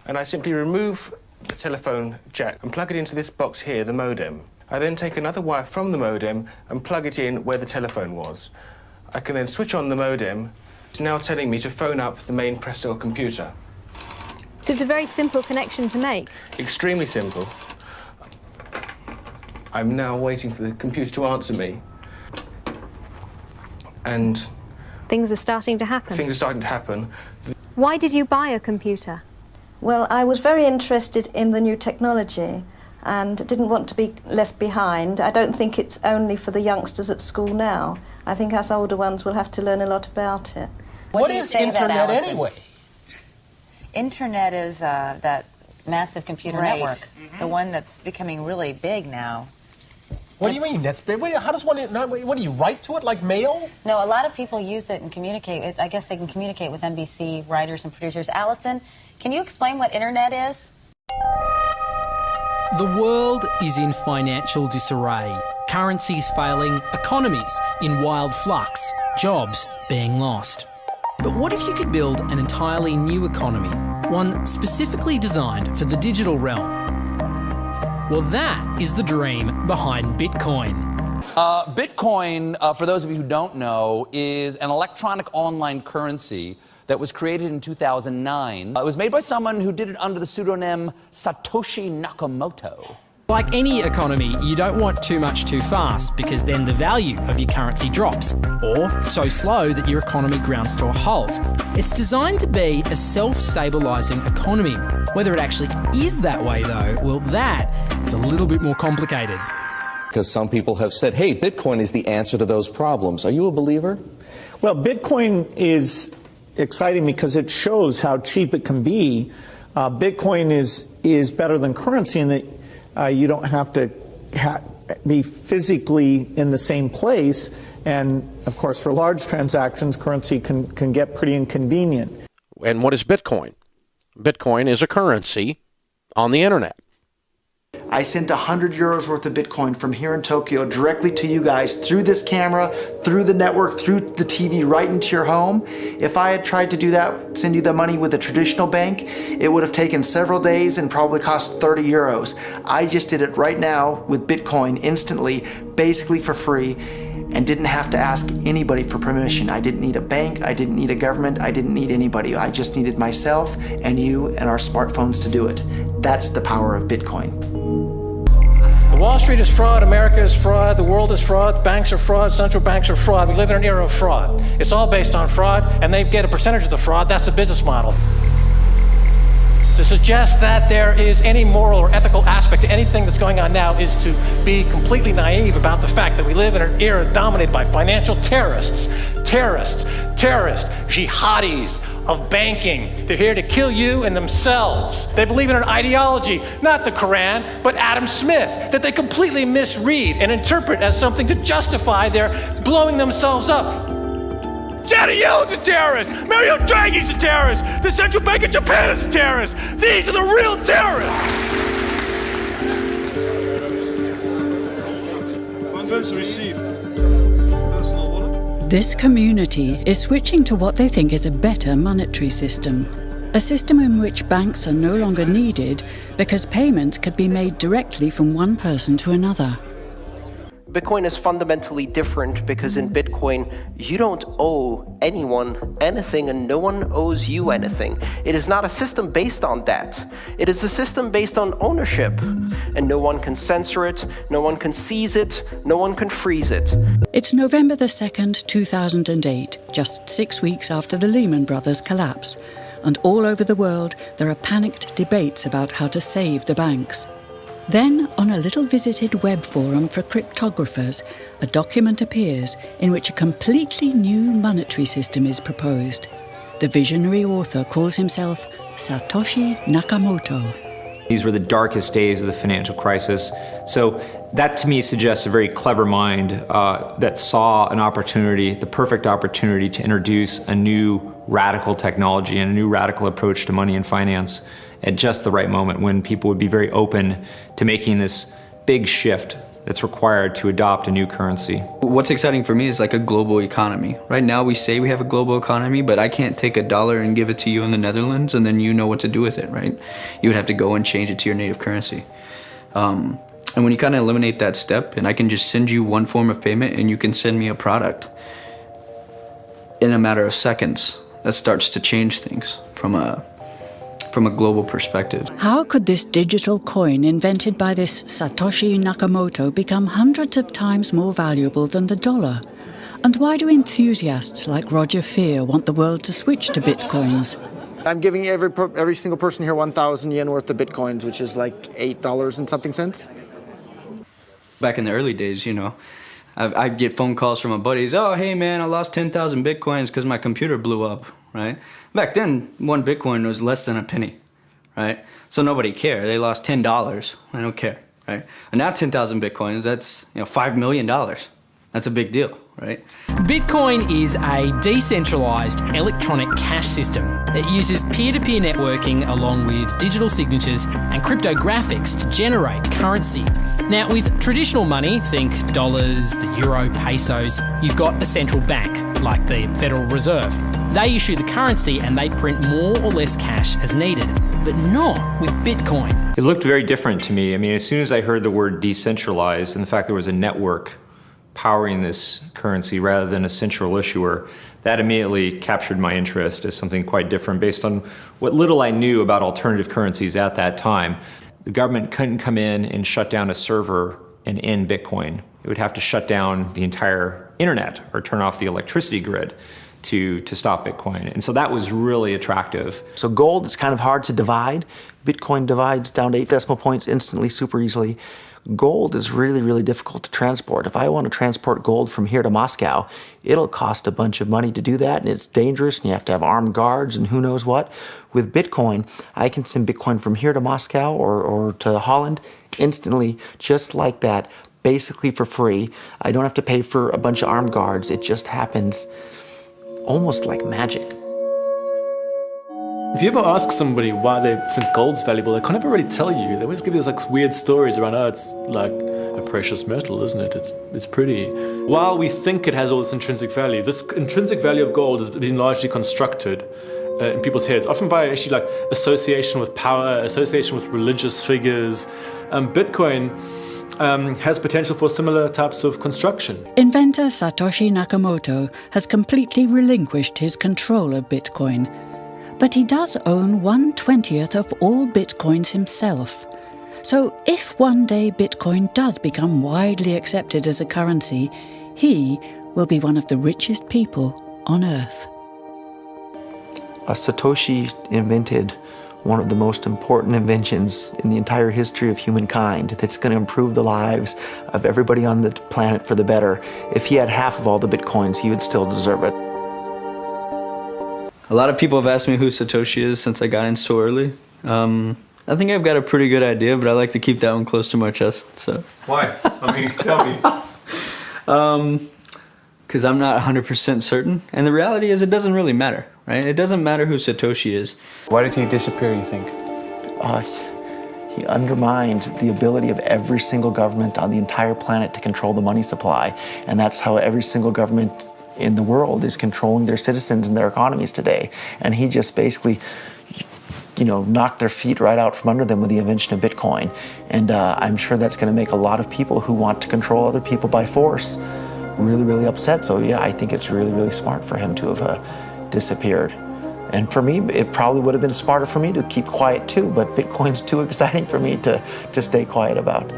and I simply remove the telephone jack and plug it into this box here, the modem. I then take another wire from the modem and plug it in where the telephone was. I can then switch on the modem. It's now telling me to phone up the main Pressel computer. So it's a very simple connection to make. Extremely simple. I'm now waiting for the computer to answer me. And things are starting to happen. Things are starting to happen. Why did you buy a computer? Well, I was very interested in the new technology and didn't want to be left behind. I don't think it's only for the youngsters at school now. I think us older ones will have to learn a lot about it. What is Internet anyway? Internet is that massive computer network, the one that's becoming really big now. What do you mean? That's big. How does one? What do you write to it like mail? No, a lot of people use it and communicate. I guess they can communicate with NBC writers and producers. Allison, can you explain what Internet is? The world is in financial disarray. Currencies failing, economies in wild flux, jobs being lost. But what if you could build an entirely new economy, one specifically designed for the digital realm? Well, that is the dream behind Bitcoin. Bitcoin, for those of you who don't know, is an electronic online currency that was created in 2009. It was made by someone who did it under the pseudonym Satoshi Nakamoto. Like any economy, you don't want too much too fast because then the value of your currency drops, or so slow that your economy grounds to a halt. It's designed to be a self-stabilising economy. Whether it actually is that way though, well, that is a little bit more complicated. Because some people have said, hey, Bitcoin is the answer to those problems. Are you a believer? Well, Bitcoin is exciting because it shows how cheap it can be. Bitcoin is better than currency in that you don't have to be physically in the same place. And, of course, for large transactions, currency can get pretty inconvenient. And what is Bitcoin? Bitcoin is a currency on the internet. I sent 100 euros worth of Bitcoin from here in Tokyo directly to you guys through this camera, through the network, through the TV, right into your home. If I had tried to do that, send you the money with a traditional bank, it would have taken several days and probably cost 30 euros. I just did it right now with Bitcoin instantly, basically for free, and didn't have to ask anybody for permission. I didn't need a bank, I didn't need a government, I didn't need anybody. I just needed myself and you and our smartphones to do it. That's the power of Bitcoin. Wall Street is fraud, America is fraud, the world is fraud, banks are fraud, central banks are fraud. We live in an era of fraud. It's all based on fraud, and they get a percentage of the fraud. That's the business model. To suggest that there is any moral or ethical aspect to anything that's going on now is to be completely naive about the fact that we live in an era dominated by financial terrorists, jihadis of banking. They're here to kill you and themselves. They believe in an ideology, not the Quran, but Adam Smith, that they completely misread and interpret as something to justify their blowing themselves up. Janet Yellen's a terrorist! Mario Draghi's a terrorist! The Central Bank of Japan is a terrorist! These are the real terrorists! Funds received. This community is switching to what they think is a better monetary system. A system in which banks are no longer needed because payments could be made directly from one person to another. Bitcoin is fundamentally different because in Bitcoin, you don't owe anyone anything and no one owes you anything. It is not a system based on that. It is a system based on ownership. And no one can censor it, no one can seize it, no one can freeze it. It's November the 2nd, 2008, just 6 weeks after the Lehman Brothers collapse. And all over the world, there are panicked debates about how to save the banks. Then, on a little visited web forum for cryptographers, a document appears in which a completely new monetary system is proposed. The visionary author calls himself Satoshi Nakamoto. These were the darkest days of the financial crisis. So that to me suggests a very clever mind that saw an opportunity, the perfect opportunity to introduce a new radical technology and a new radical approach to money and finance at just the right moment when people would be very open to making this big shift that's required to adopt a new currency. What's exciting for me is like a global economy. Right now we say we have a global economy, but I can't take $1 and give it to you in the Netherlands and then you know what to do with it, right? You would have to go and change it to your native currency. And when you kind of eliminate that step and I can just send you one form of payment and you can send me a product in a matter of seconds, that starts to change things from a global perspective. How could this digital coin invented by this Satoshi Nakamoto become hundreds of times more valuable than the dollar? And why do enthusiasts like Roger Fear want the world to switch to bitcoins? I'm giving every single person here 1,000 yen worth of bitcoins, which is like $8 and something cents. Back in the early days, you know, I'd get phone calls from my buddies, oh, hey man, I lost 10,000 bitcoins because my computer blew up, right? Back then, one bitcoin was less than a penny, right? So nobody cared. They lost $10. I don't care, right? And now 10,000 bitcoins, that's $5 million. That's a big deal, right? Bitcoin is a decentralised electronic cash system that uses peer-to-peer networking along with digital signatures and cryptographics to generate currency. Now, with traditional money, think dollars, the euro, pesos, you've got a central bank, like the Federal Reserve. They issue the currency and they print more or less cash as needed, but not with Bitcoin. It looked very different to me. I mean, as soon as I heard the word decentralized and the fact there was a network powering this currency rather than a central issuer, that immediately captured my interest as something quite different based on what little I knew about alternative currencies at that time. The government couldn't come in and shut down a server and end Bitcoin. It would have to shut down the entire internet or turn off the electricity grid to stop Bitcoin. And so that was really attractive. So gold is kind of hard to divide. Bitcoin divides down to 8 decimal points instantly, super easily. Gold is really, really difficult to transport. If I want to transport gold from here to Moscow, it'll cost a bunch of money to do that, and it's dangerous, and you have to have armed guards and who knows what. With Bitcoin, I can send Bitcoin from here to Moscow or to Holland instantly, just like that, basically for free. I don't have to pay for a bunch of armed guards. It just happens almost like magic. If you ever ask somebody why they think gold's valuable, they can't ever really tell you. They always give you these like weird stories around, oh, it's like a precious metal, isn't it? It's pretty. While we think it has all this intrinsic value, this intrinsic value of gold has been largely constructed in people's heads, often by actually like association with power, association with religious figures. Bitcoin has potential for similar types of construction. Inventor Satoshi Nakamoto has completely relinquished his control of Bitcoin. But he does own 1/20th of all Bitcoins himself. So if one day Bitcoin does become widely accepted as a currency, he will be one of the richest people on Earth. Satoshi invented one of the most important inventions in the entire history of humankind that's going to improve the lives of everybody on the planet for the better. If he had half of all the Bitcoins, he would still deserve it. A lot of people have asked me who Satoshi is since I got in so early. I think I've got a pretty good idea, but I like to keep that one close to my chest. So. Why? I mean, tell me. Because I'm not 100% certain. And the reality is it doesn't really matter, right? It doesn't matter who Satoshi is. Why did he disappear, you think? He undermined the ability of every single government on the entire planet to control the money supply. And that's how every single government in the world is controlling their citizens and their economies today. And he just basically, knocked their feet right out from under them with the invention of Bitcoin. And I'm sure that's going to make a lot of people who want to control other people by force really, really upset. So yeah, I think it's really, really smart for him to have disappeared. And for me, it probably would have been smarter for me to keep quiet too, but Bitcoin's too exciting for me to stay quiet about.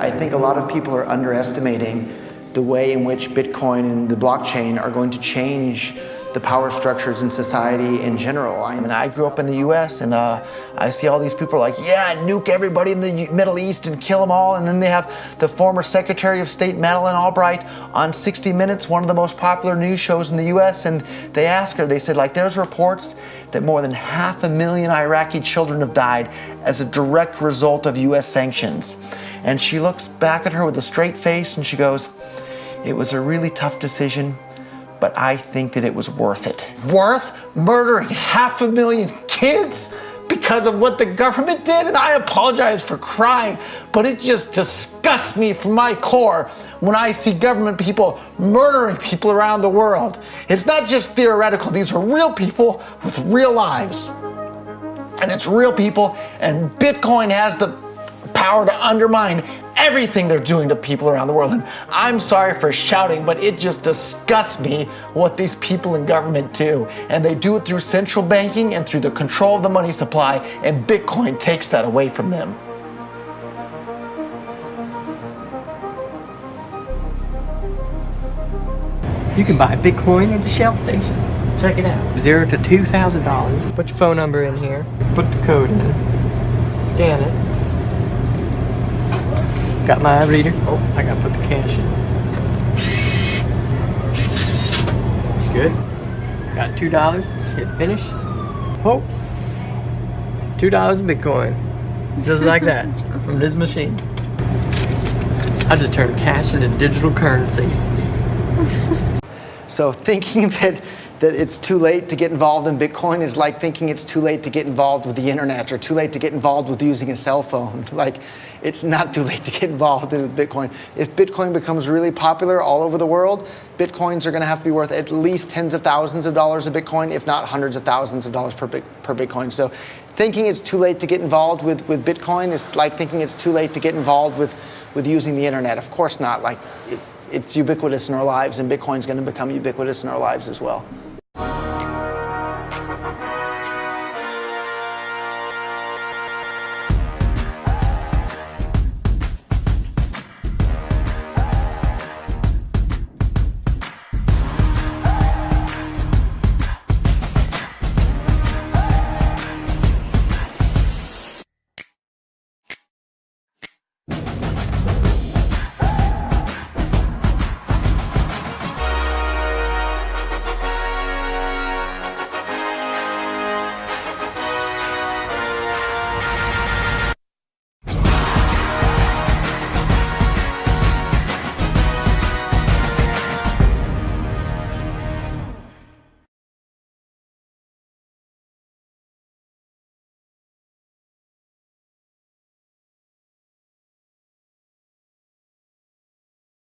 I think a lot of people are underestimating the way in which Bitcoin and the blockchain are going to change the power structures in society in general. I mean, I grew up in the US and I see all these people like, yeah, nuke everybody in the Middle East and kill them all. And then they have the former Secretary of State Madeleine Albright on 60 Minutes, one of the most popular news shows in the US. And they asked her, they said, like, there's reports that more than 500,000 Iraqi children have died as a direct result of US sanctions. And she looks back at her with a straight face and she goes, it was a really tough decision, but I think that it was worth it. Worth murdering 500,000 kids because because of what the government did, and I apologize for crying, but it just disgusts me from my core when I see government people murdering people around the world. It's not just theoretical, these are real people with real lives. And it's real people, and Bitcoin has the power to undermine everything they're doing to people around the world. And I'm sorry for shouting, but it just disgusts me what these people in government do. And they do it through central banking and through the control of the money supply, and Bitcoin takes that away from them. You can buy Bitcoin at the Shell station. Check it out. $0 to $2,000. Put your phone number in here. Put the code in. Scan it. Got my reader. Oh, I gotta put the cash in. Good. Got $2. Hit finish. Oh. $2 in Bitcoin. Just like that. From this machine. I just turned cash into digital currency. So thinking that it's too late to get involved in Bitcoin is like thinking it's too late to get involved with the internet or too late to get involved with using a cell phone. Like, it's not too late to get involved in Bitcoin. If Bitcoin becomes really popular all over the world, Bitcoins are going to have to be worth at least tens of thousands of dollars a Bitcoin, if not hundreds of thousands of dollars per Bitcoin. So thinking it's too late to get involved with Bitcoin is like thinking it's too late to get involved with using the internet. Of course not. Like, it's ubiquitous in our lives, and Bitcoin's going to become ubiquitous in our lives as well.